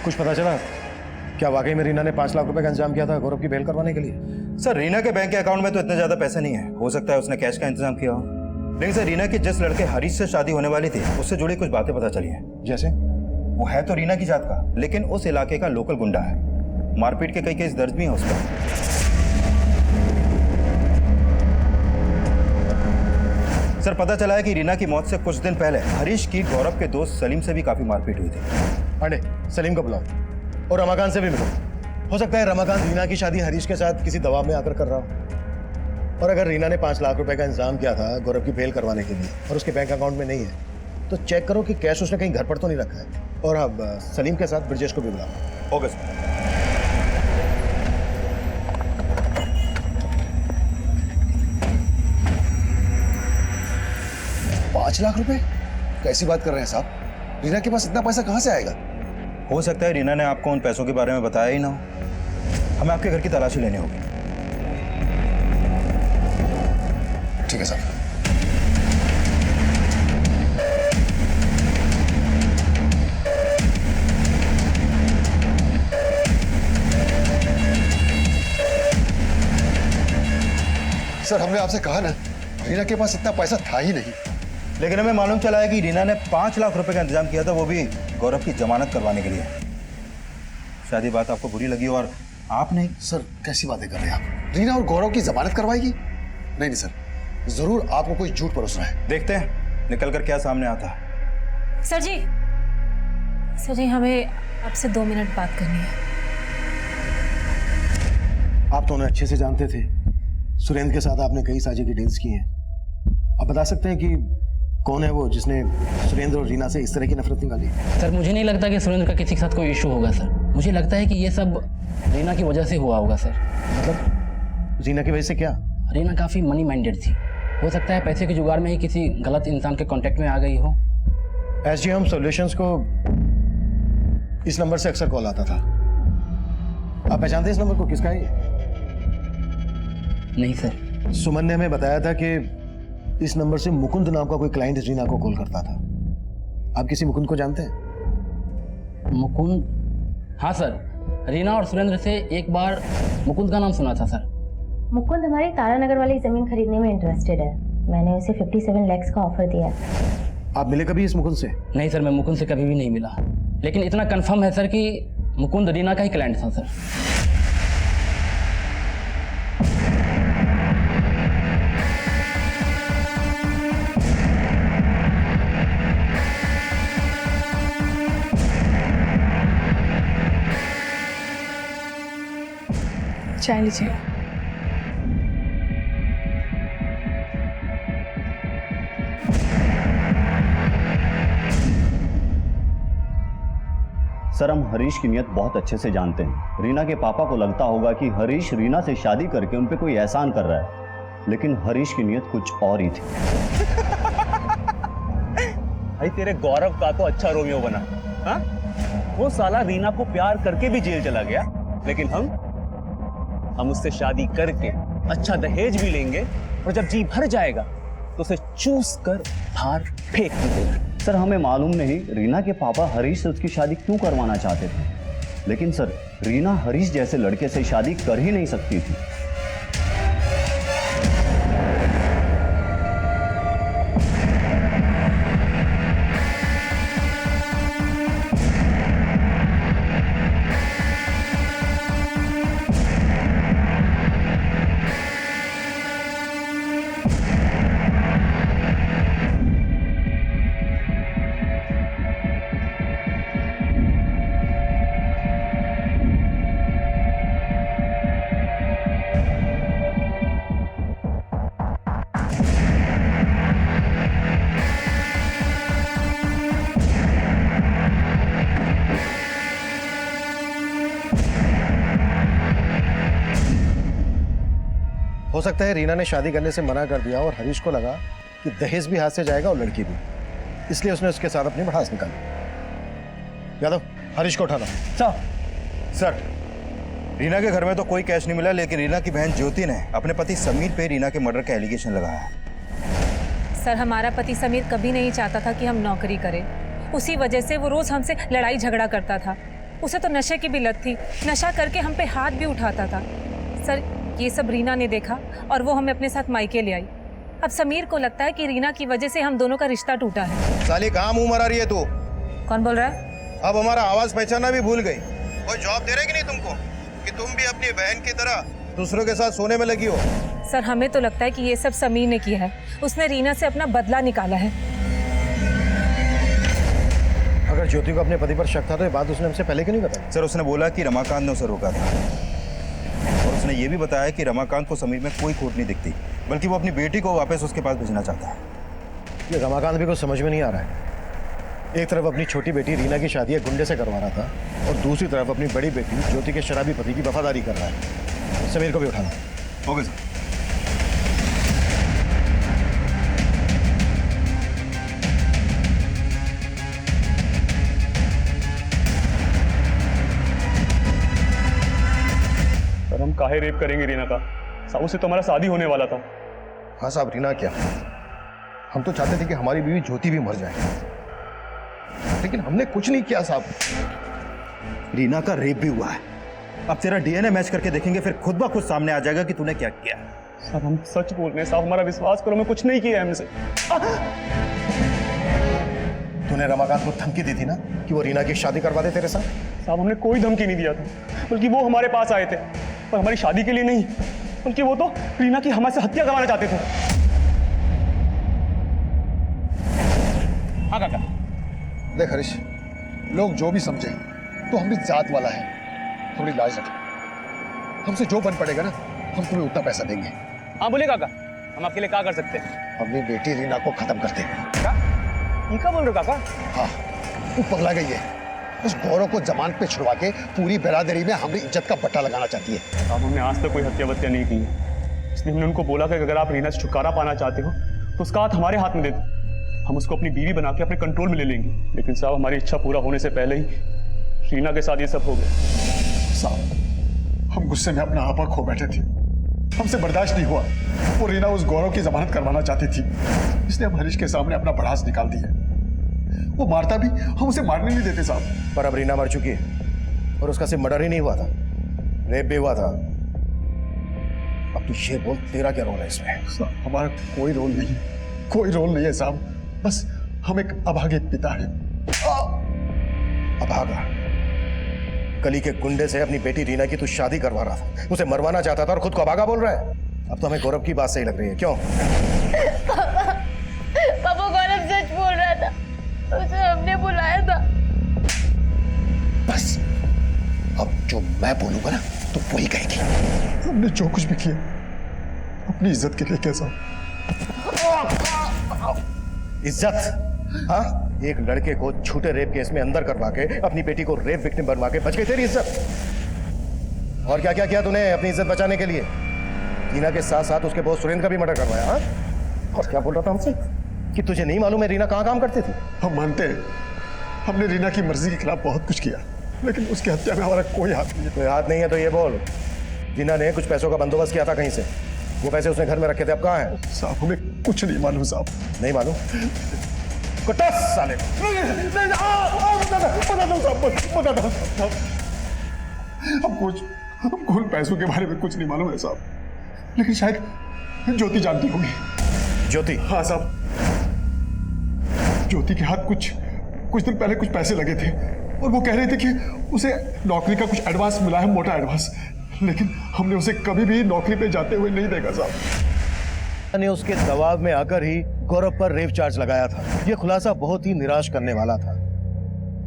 कुछ पता चला? क्या वाकई में रीना ने 5 लाख रुपए का इंतजाम किया था गौरव की बेल करवाने के लिए? सर, रीना के बैंक के अकाउंट में तो इतने ज्यादा पैसे नहीं है, हो सकता है उसने कैश का इंतजाम किया हो। लेकिन सर, रीना की जिस लड़के हरीश से शादी होने वाली थी उससे जुड़ी कुछ बातें पता चली हैं। जैसे? वो है तो रीना की जात का, लेकिन उस इलाके का लोकल गुंडा है। मारपीट के कई केस दर्ज भी हैं उस पर। सर, पता चला है कि रीना की मौत से कुछ दिन पहले हरीश की गौरव के दोस्त सलीम से भी काफी मारपीट हुई थी। पांडे, सलीम को बुलाओ और रमाकांत से भी मिलो। हो सकता है रमाकांत रीना की शादी हरीश के साथ किसी दबाव में आकर कर रहा हो, और अगर रीना ने 5 लाख रुपए का इंतजाम किया था गौरव की बेल करवाने के लिए और उसके बैंक अकाउंट में नहीं है, तो चेक करो कि कैश उसने कहीं घर पर तो नहीं रखा है। और अब सलीम के साथ ब्रजेश को भी बुलाओ। Okay sir. 5 लाख रुपए? कैसी बात कर रहे हैं साहब? रीना के पास इतना पैसा कहां से आएगा? हो सकता है रीना ने आपको उन पैसों के बारे में बताया ही ना हो। हमें आपके घर की तलाशी लेनी होगी। ठीक है साहब। सर हमने आपसे कहा ना, रीना के पास इतना पैसा था ही नहीं। लेकिन हमें मालूम चला है कि रीना ने 5 लाख रुपए का इंतजाम किया था, वो भी गौरव की जमानत करवाने के लिए। शायद ये बात आपको बुरी लगी और आपने। सर कैसी बातें कर रहे हैं आप? रीना और गौरव की जमानत करवाएगी? नहीं नहीं सर, जरूर आपको कोई झूठ परोस रहा है। देखते हैं निकल कर क्या सामने आता है। सर जी हमें आपसे 2 मिनट बात करनी है। आप तो उन्हें अच्छे से जानते थे। सुरेंद्र के साथ आपने कई साझे की डील्स की हैं। आप बता सकते हैं कि कौन है वो जिसने सुरेंद्र और रीना से इस तरह की नफरत निकाली? सर मुझे नहीं लगता कि सुरेंद्र का किसी के साथ कोई इशू होगा सर। मुझे लगता है कि ये सब रीना की वजह से हुआ होगा सर। मतलब रीना की वजह से क्या? रीना काफ़ी मनी माइंडेड थी। हो सकता है पैसे के जुगाड़ में ही किसी गलत इंसान के कांटेक्ट में आ गई हो। SGM सॉल्यूशंस को इस नंबर से अक्सर कॉल आता था। आप पहचानते हैं इस नंबर को? किसका है? नहीं सर। सुमन ने हमें बताया था कि इस नंबर से मुकुंद नाम का कोई क्लाइंट रीना को कॉल करता था। आप किसी मुकुंद को जानते हैं? मुकुंद? हाँ सर, रीना और सुरेंद्र से एक बार मुकुंद का नाम सुना था सर। मुकुंद हमारी तारानगर वाली जमीन खरीदने में इंटरेस्टेड है। मैंने उसे 57 लाख का ऑफर दिया। आप मिले कभी इस मुकुंद से? नहीं सर, मैं मुकुंद से कभी भी नहीं मिला। लेकिन इतना कंफर्म है सर कि मुकुंद रीना का ही क्लाइंट था सर। चाय लीजिए। सर हम हरीश की नीयत बहुत अच्छे से जानते हैं। रीना के पापा को लगता होगा कि हरीश रीना से शादी करके उन पे कोई एहसान कर रहा है, लेकिन हरीश की नीयत कुछ और ही थी। भाई तेरे गौरव का तो अच्छा रोमियो बना। हाँ? वो साला रीना को प्यार करके भी जेल चला गया, लेकिन हम उससे शादी करके अच्छा दहेज भी लेंगे और जब जी भर जाएगा तो उसे चूस कर बाहर फेंक देंगे। सर हमें मालूम नहीं रीना के पापा हरीश से उसकी शादी क्यों करवाना चाहते थे, लेकिन सर रीना हरीश जैसे लड़के से शादी कर ही नहीं सकती थी। हो सकता है रीना ने शादी करने से मना कर दिया और हरीश को लगा कि दहेज भी हाथ से जाएगा और लड़की भी, इसलिए उसने उसके साथ अपनी भड़ास निकाली। यादव हरीश को उठाना। सर रीना के घर में तो कोई कैश नहीं मिला, लेकिन रीना की बहन ज्योति ने अपने पति समीर पे रीना के मर्डर का एलिगेशन लगाया। सर हमारा पति समीर कभी नहीं चाहता था कि हम नौकरी करें। उसी वजह से वो रोज हमसे लड़ाई झगड़ा करता था। उसे तो नशे की भी लत थी, नशा करके हम पे हाथ भी उठाता था। सर ये सब रीना ने देखा और वो हमें अपने साथ मायके ले आई। अब समीर को लगता है कि रीना की वजह से हम दोनों का रिश्ता टूटा है। साली कहाँ मुंह मरा रही है तू? कौन बोल रहा है? अब हमारा आवाज पहचाना भी भूल गई। कोई जॉब दे रहे कि नहीं तुमको कि तुम भी अपनी बहन की तरह दूसरों के साथ सोने में लगी हो? सर हमें तो लगता है कि ये सब समीर ने किया है। उसने रीना से अपना बदला निकाला है। अगर ज्योति को अपने पति पर शक था तो ये बात उसने हमसे पहले क्यों नहीं बताई? सर उसने बोला कि रमाकांत ने उसे रोका था और उसने ये भी बताया कि रमाकांत को समीर में कोई खोट नहीं दिखती, बल्कि वो अपनी बेटी को वापस उसके पास भेजना चाहता है। ये रमाकांत भी कुछ समझ में नहीं आ रहा है। एक तरफ अपनी छोटी बेटी रीना की शादी एक गुंडे से करवा रहा था और दूसरी तरफ अपनी बड़ी बेटी ज्योति के शराबी पति की वफादारी कर रहा है। समीर को भी उठाना। Okay sir. सर हम काहे रेप करेंगे रीना का? साहब से तो हमारा शादी होने वाला था। हाँ साहब, रीना क्या, हम तो चाहते थे कि हमारी बीवी ज्योति भी मर जाए, लेकिन हमने कुछ नहीं किया साहब। रीना का रेप भी हुआ है। अब तेरा डीएनए मैच करके देखेंगे, फिर खुद ब खुद सामने आ जाएगा कि तूने क्या किया। सर हम सच बोल रहे हैं साहब, हमारा विश्वास करो, मैं कुछ नहीं किया है हमसे। तूने रमाकांत को धमकी दी थी ना कि वो रीना की शादी करवा दे तेरे साथ? साहब हमने कोई धमकी नहीं दिया था, बल्कि वो हमारे पास आए थे, पर हमारी शादी के लिए नहीं, बल्कि वो तो रीना की हमारे से हत्या करवाना चाहते थे। हाँ काका। देख हरीश, लोग जो भी समझे तो हमारी जात वाला है, थोड़ी लाज रख। हमसे जो बन पड़ेगा ना, हम तुम्हें उतना पैसा देंगे। हाँ बोले काका, हम आपके लिए क्या कर सकते हैं? अपनी बेटी रीना को खत्म कर दे। क्या? ये क्या बोल रहे हो काका? हाँ, वो पगला गई है। उस गौरव को जमान पे छुड़वा के पूरी बिरादरी में हमारी इज्जत का पट्टा लगाना चाहती है। साहब हमने आज तक कोई हत्या वत्या नहीं की है, इसलिए हमने उनको बोला कि अगर आप रीना से छुटकारा पाना चाहते हो तो उसका हाथ हमारे हाथ में दे दो, हम उसको अपनी बीवी बना के अपने कंट्रोल में ले लेंगे। लेकिन साहब हमारी इच्छा पूरा होने से पहले ही रीना के साथ ये सब हो गया। साहब हम गुस्से में अपना आपा खो बैठे थे, हमसे बर्दाश्त नहीं हुआ। वो रीना उस गौरव की जमानत करवाना चाहती थी, इसलिए हम हरीश के सामने अपना भड़ास निकाल दिया। वो मारता भी, हम उसे मारने नहीं देते साहब। पर अब रीना मर चुकी है और उसका सिर्फ मर्डर ही नहीं हुआ था, रेप भी हुआ था। अब तू ये बोल, तेरा क्या रोल है इसमें? साहब हमारा कोई रोल नहीं है, कोई रोल नहीं है साहब, बस हम एक अभागे पिता हैं। अभागा? कली के गुंडे से अपनी बेटी रीना की तू शादी करवा रहा था, उसे मरवाना चाहता था और खुद को अभागा बोल रहा है। अब तो हमें गौरव की बात सही लग रही है, क्यों? पापा गौरव सच बोल रहा था, उसे हमने बुलाया था। बस अब जो मैं बोलूंगा ना तो वही कहेगी। हमने जो कुछ भी किया अपनी इज्जत के लिए कैसा? इज्जत? हाँ, एक लड़के को झूठे रेप केस में अंदर करवा के अपनी बेटी को रेप विक्टिम बनवा के बच गई तेरी इज्जत। और क्या क्या किया तूने अपनी इज्जत बचाने के लिए? रीना के साथ साथ उसके बॉस सुरेंद्र का भी मर्डर करवाया। हाँ, और क्या बोल रहा था हमसे कि तुझे नहीं मालूम है रीना कहाँ काम करती थी? हम मानते हैं हमने रीना की मर्जी के खिलाफ बहुत कुछ किया, लेकिन उसकी हत्या में हमारा कोई हाथ नहीं है। कोई हाथ नहीं है तो ये बोल, रीना ने कुछ पैसों का बंदोबस्त किया था कहीं से, वो पैसे उसने घर में रखे थे, अब कहाँ है? साहब हमें कुछ नहीं मालूम साहब। नहीं मालूम? कुत्ता साले। हमको उन पैसों के बारे में कुछ नहीं मालूम है साहब, लेकिन शायद ज्योति जानती होगी। ज्योति? हाँ साहब, ज्योति के हाथ कुछ दिन पहले कुछ पैसे लगे थे और वो कह रहे थे कि उसे नौकरी का कुछ एडवांस मिला है, मोटा एडवांस, लेकिन हमने उसे कभी भी नौकरी पे जाते हुए नहीं देखा साहब। ने उसके दबाव में आकर ही गौरव पर रेप चार्ज लगाया था। यह खुलासा बहुत ही निराश करने वाला था।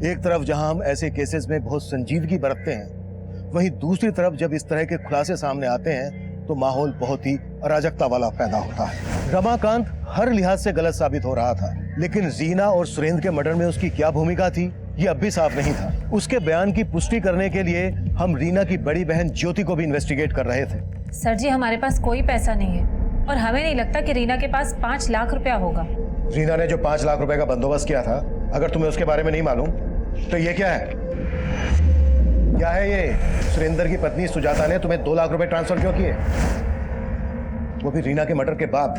एक तरफ जहां हम ऐसे केसेस में बहुत संजीदगी बरतते हैं, वहीं दूसरी तरफ जब इस तरह के खुलासे सामने आते हैं तो माहौल बहुत ही अराजकता वाला पैदा होता है। रमाकांत हर लिहाज से गलत साबित हो रहा था, लेकिन रीना और सुरेंद्र के मर्डर में उसकी क्या भूमिका थी ये अब भी साफ नहीं था। उसके बयान की पुष्टि करने के लिए हम रीना की बड़ी बहन ज्योति को भी इन्वेस्टिगेट कर रहे थे। सर जी हमारे पास कोई पैसा नहीं है और हमें नहीं लगता कि रीना के पास 5 लाख रुपया होगा। रीना ने जो 5 लाख रुपए का बंदोबस्त किया था, अगर तुम्हें उसके बारे में नहीं मालूम तो ये क्या है? क्या है ये? सुरेंद्र की पत्नी सुजाता ने तुम्हें 2 लाख रुपए ट्रांसफर क्यों किए, वो भी रीना के मर्डर के बाद?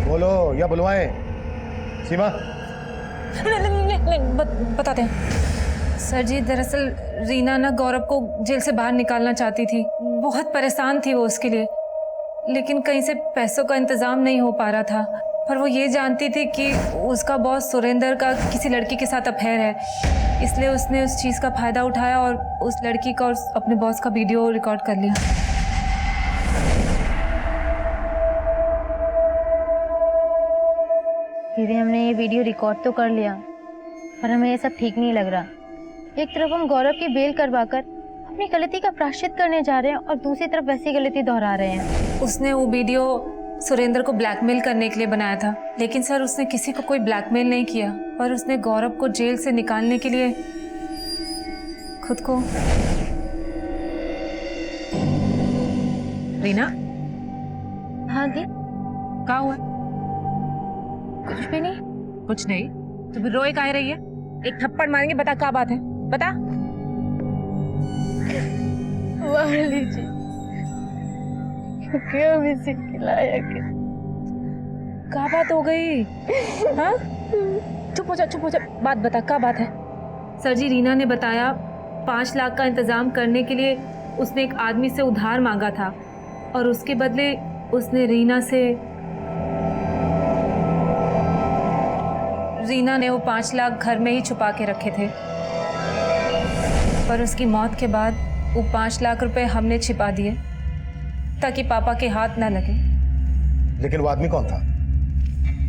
बोलो या बुलवाएं? सीमा? बताते हैं सर जी। दरअसल रीना ना गौरव को जेल से बाहर निकालना चाहती थी, बहुत परेशान थी वो उसके लिए, लेकिन कहीं से पैसों का इंतजाम नहीं हो पा रहा था। पर वो ये जानती थी कि उसका बॉस सुरेंद्र का किसी लड़की के साथ अफेयर है, इसलिए उसने उस चीज़ का फायदा उठाया और उस लड़की का और अपने बॉस का वीडियो रिकॉर्ड कर लिया। दीदी हमने ये वीडियो रिकॉर्ड तो कर लिया, पर हमें ये सब ठीक नहीं लग रहा। एक तरफ हम गौरव की बेल करवाकर अपनी गलती का प्रायश्चित करने जा रहे हैं और दूसरी तरफ वैसी गलती दोहरा रहे हैं। उसने वो वीडियो सुरेंद्र को ब्लैकमेल करने के लिए बनाया था, लेकिन सर उसने किसी को कोई ब्लैकमेल नहीं किया, पर उसने गौरव को जेल से निकालने के लिए खुद को। रीना, हाँ दी, क्या हुआ? कुछ भी नहीं। कुछ नहीं तो फिर रोए काहे रही है? एक थप्पड़ मारेंगे, बता क्या बात है, बता। लीजिए, क्यों भी सिखलाया के? क्या बात हो गई? हाँ? चुप हो जा, बात बता, क्या बात है? सर जी, रीना ने बताया 5 लाख का इंतजाम करने के लिए उसने एक आदमी से उधार मांगा था और उसके बदले उसने रीना ने वो 5 लाख घर में ही छुपा के रखे थे, पर उसकी मौत के बाद वो 5 लाख रुपए हमने छिपा दिए ताकि पापा के हाथ ना लगे। लेकिन वो आदमी कौन था?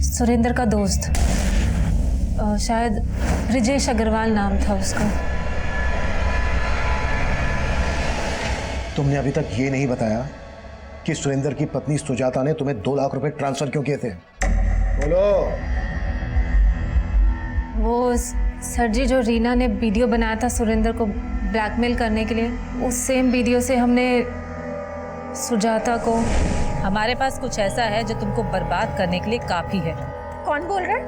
सुरेंद्र का दोस्त, शायद ब्रिजेश अग्रवाल नाम था उसका। तुमने अभी तक ये नहीं बताया कि सुरेंद्र की पत्नी सुजाता ने तुम्हें 2 लाख रुपए ट्रांसफर क्यों किए थे? बोलो। वो सर जी, जो रीना ने वीडियो बनाया था सुरेंद्र को ब्लैकमेल करने के लिए, उस सेम वीडियो से हमने सुजाता को। हमारे पास कुछ ऐसा है जो तुमको बर्बाद करने के लिए काफी है। कौन बोल रहा है?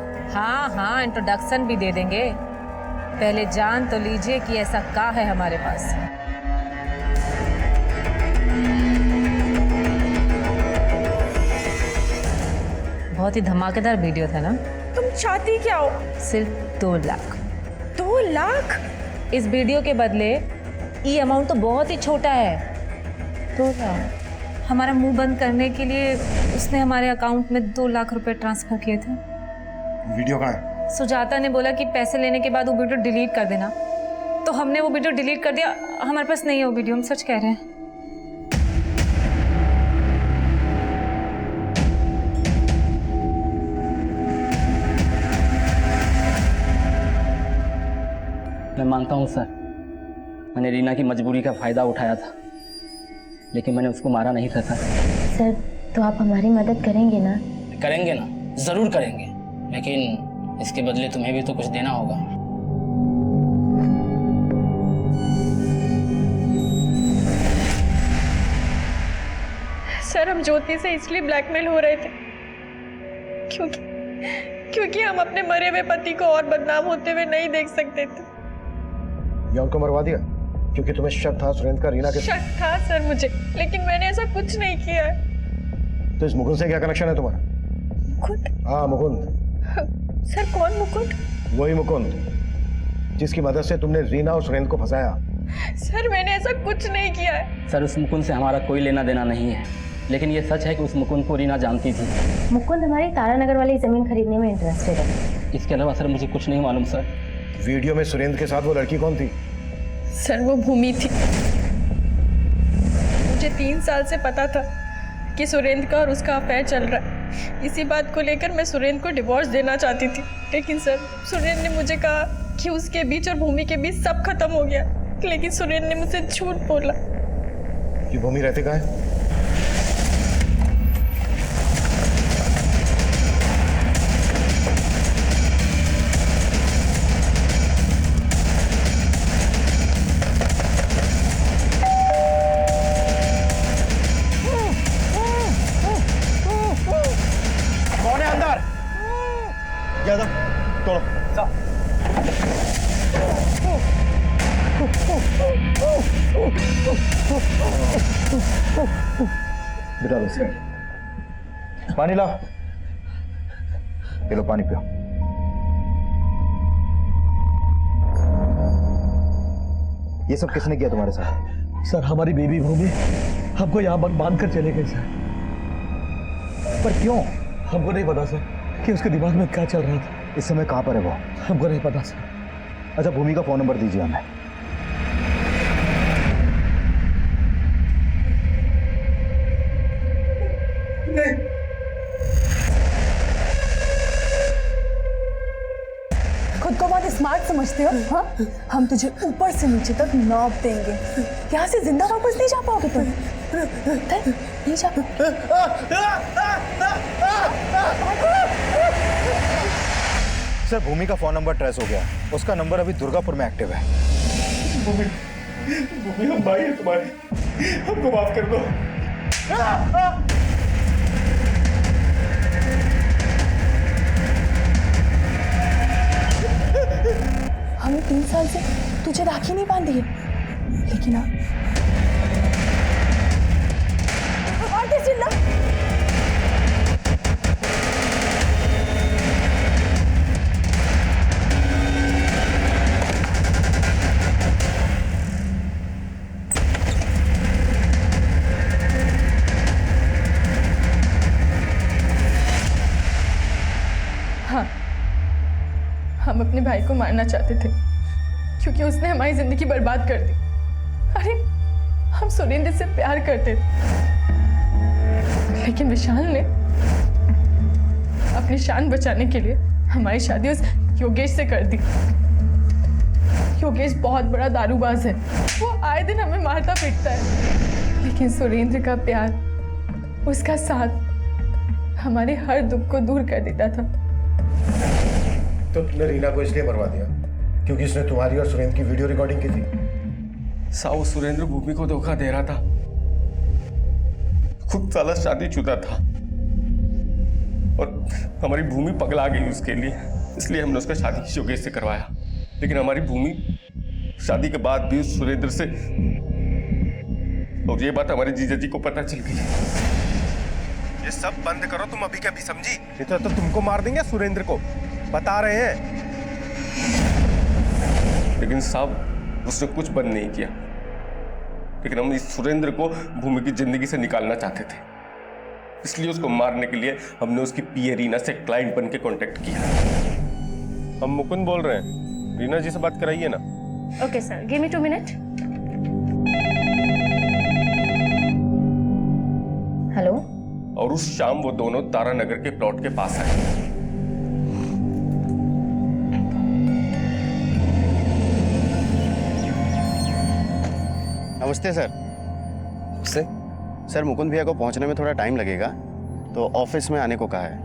हाँ, इंट्रोडक्शन भी दे देंगे, पहले जान तो लीजिए कि ऐसा क्या है हमारे पास। बहुत ही धमाकेदार वीडियो था ना? तुम चाहती क्या हो? सिर्फ 2 लाख। 2 लाख? इस वीडियो के बदले ये अमाउंट तो बहुत ही छोटा है। 2 लाख। हमारा मुंह बंद करने के लिए उसने हमारे अकाउंट में 2 लाख रुपए ट्रांसफर किए थे। वीडियो कहाँ है? सुजाता ने बोला कि पैसे लेने के बाद वो वीडियो डिलीट कर देना, तो हमने वो वीडियो डिलीट कर दिया। हमारे पास नहीं है वो वीडियो, हम सच कह रहे हैं। मैं मानता हूँ सर, मैंने रीना की मजबूरी का फ़ायदा उठाया था, लेकिन मैंने उसको मारा नहीं था सर। सर, तो आप हमारी मदद करेंगे ना? करेंगे ना, ज़रूर करेंगे, लेकिन इसके बदले तुम्हें भी तो कुछ देना होगा। सर, हम ज्योति से इसलिए ब्लैकमेल हो रहे थे क्योंकि हम अपने मरे हुए पति को और बदनाम होते हुए नहीं देख सकते थे। या उनको मरवा दिया क्योंकि तुम्हें शक था सुरेंद्र का रीना के? शक था सर मुझे, लेकिन मैंने ऐसा कुछ नहीं किया है। तो इस मुकुंद से क्या कनेक्शन है तुम्हारा? मुकुंद? हाँ, मुकुंद। सर, कौन मुकुंद? वही मुकुंद जिसकी मदद से तुमने रीना और सुरेंद्र को फंसाया। सर, मैंने ऐसा कुछ नहीं किया है। सर, उस मुकुंद से हमारा कोई लेना देना नहीं है, लेकिन ये सच है कि उस मुकुंद को रीना जानती थी। मुकुंद हमारी तारानगर वाली जमीन खरीदने में इंटरेस्टेड है। इसके अलावा सर मुझे कुछ नहीं मालूम सर। वीडियो में सुरेंद्र के साथ वो लड़की कौन थी? सर, वो भूमि थी। मुझे 3 साल से पता था कि सुरेंद्र का और उसका अफेयर चल रहा है। इसी बात को लेकर मैं सुरेंद्र को डिवोर्स देना चाहती थी, लेकिन सर, सुरेंद्र ने मुझे कहा कि उसके बीच और भूमि के बीच सब खत्म हो गया, लेकिन सुरेंद्र ने मुझसे झूठ बोला। ये भूमि रहते कहाँ है? बिठा लो इसे। पानी लाओ। ये लो, पानी पियो। ये सब किसने किया तुम्हारे साथ? सर, हमारी बेबी भूमि हमको यहाँ बांध कर चले गए सर। पर क्यों? हमको नहीं पता सर कि उसके दिमाग में क्या चल रहा था। इस समय कहाँ पर है वो? हमको नहीं पता सर। अच्छा, भूमि का फोन नंबर दीजिए हमें। खुद को बहुत स्मार्ट समझते हो? हाँ, हम तुझे ऊपर से नीचे तक नॉक देंगे, यहाँ से जिंदा वापस नहीं जा पाओगे तुम। ये जा। सर भूमि का फोन नंबर ट्रेस हो गया, उसका नंबर अभी दुर्गापुर में एक्टिव है। भूमि हम भाई है तुम्हारे, हमको माफ कर दो। हमने 3 साल से तुझे राखी नहीं बांधी है, लेकिन अब आंटी चिल्ला। हाँ, हम अपने भाई को मारना चाहते थे क्योंकि उसने हमारी जिंदगी बर्बाद कर दी। अरे हम सुरेंद्र से प्यार करते थे, लेकिन विशाल ने अपनी शान बचाने के लिए हमारी शादी उस योगेश से कर दी। योगेश बहुत बड़ा दारूबाज है, वो आए दिन हमें मारता पीटता है, लेकिन सुरेंद्र का प्यार, उसका साथ हमारे हर दुख को दूर कर देता था। तो तुमने रीना को इसलिए मरवा दिया क्योंकि उसने तुम्हारी और सुरेंद्र की वीडियो रिकॉर्डिंग की थी? साऊ सुरेंद्र भूमि को धोखा दे रहा था, खुद साला शादीशुदा था और हमारी भूमि पगला गई उसके लिए, इसलिए हमने उसका शादी योगेश से करवाया। लेकिन हमारी भूमि शादी के बाद भी उस सुरेंद्र से, और ये बात हमारे जीजा जी को पता चल गई। ये सब बंद करो तुम अभी के अभी, समझी? नहीं तो तुमको मार देंगे सुरेंद्र को, बता रहे हैं। लेकिन साहब उसने कुछ बंद नहीं किया, लेकिन हम इस सुरेंद्र को भूमि की जिंदगी से निकालना चाहते थे, इसलिए उसको मारने के लिए हमने उसकी पीए रीना से क्लाइंट बन के कॉन्टेक्ट किया। हम मुकुंद बोल रहे हैं, रीना जी से बात कराइए ना। Okay sir, give me 2 minute. Hello. और उस शाम वो दोनों तारानगर के प्लॉट के पास आए। नमस्ते सर। सर मुकुंद भैया को पहुंचने में थोड़ा टाइम लगेगा, तो ऑफिस में आने को कहा है।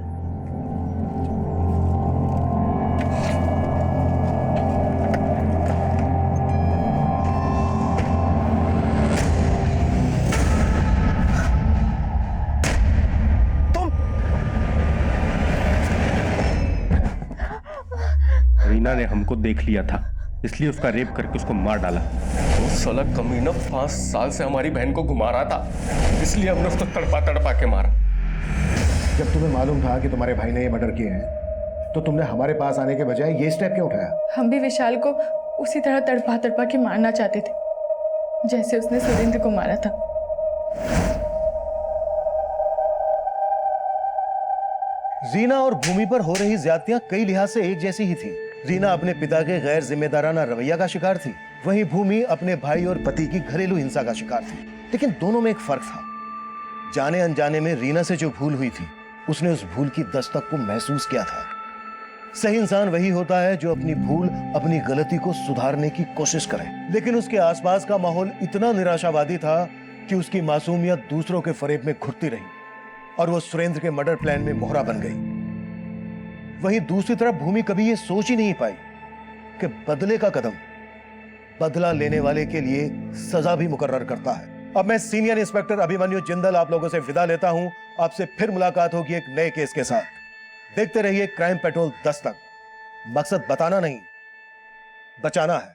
रीना ने हमको देख लिया था, इसलिए उसका रेप करके उसको मार डाला। वो साला कमीना 5 साल से हमारी बहन को घुमा रहा था, इसलिए हमने उसको तड़पा तड़पा के मारा। जब तुम्हें मालूम था कि तुम्हारे भाई ने ये मर्डर किए हैं, तो तुमने हमारे पास आने के बजाय ये स्टेप क्यों उठाया? हम भी विशाल को उसी तरह तड़पा तड़पा के मारना चाहते थे, जैसे उसने सुरेंद्र को मारा था। रीना और भूमि पर हो रही ज्यादतियां कई लिहाज से एक जैसी ही थी। रीना अपने पिता के गैर जिम्मेदाराना रवैया का शिकार थी, वहीं भूमि अपने भाई और पति की घरेलू हिंसा का शिकार थी। लेकिन दोनों में एक फर्क था। जाने अनजाने में रीना से जो भूल हुई थी, उसने उस भूल की दस्तक को महसूस किया था। सही इंसान वही होता है जो अपनी भूल, अपनी गलती को सुधारने की कोशिश करे। लेकिन उसके आसपास का माहौल इतना निराशावादी था कि उसकी मासूमियत दूसरों के फरेब में घुटती रही और वो सुरेंद्र के मर्डर प्लान में मोहरा बन गई। वहीं दूसरी तरफ भूमि कभी ये सोच ही नहीं पाई कि बदले का कदम बदला लेने वाले के लिए सजा भी मुकर्रर करता है। अब मैं सीनियर इंस्पेक्टर अभिमन्यु जिंदल आप लोगों से विदा लेता हूं। आपसे फिर मुलाकात होगी एक नए केस के साथ। देखते रहिए क्राइम पेट्रोल दस्तक। मकसद बताना नहीं, बचाना है।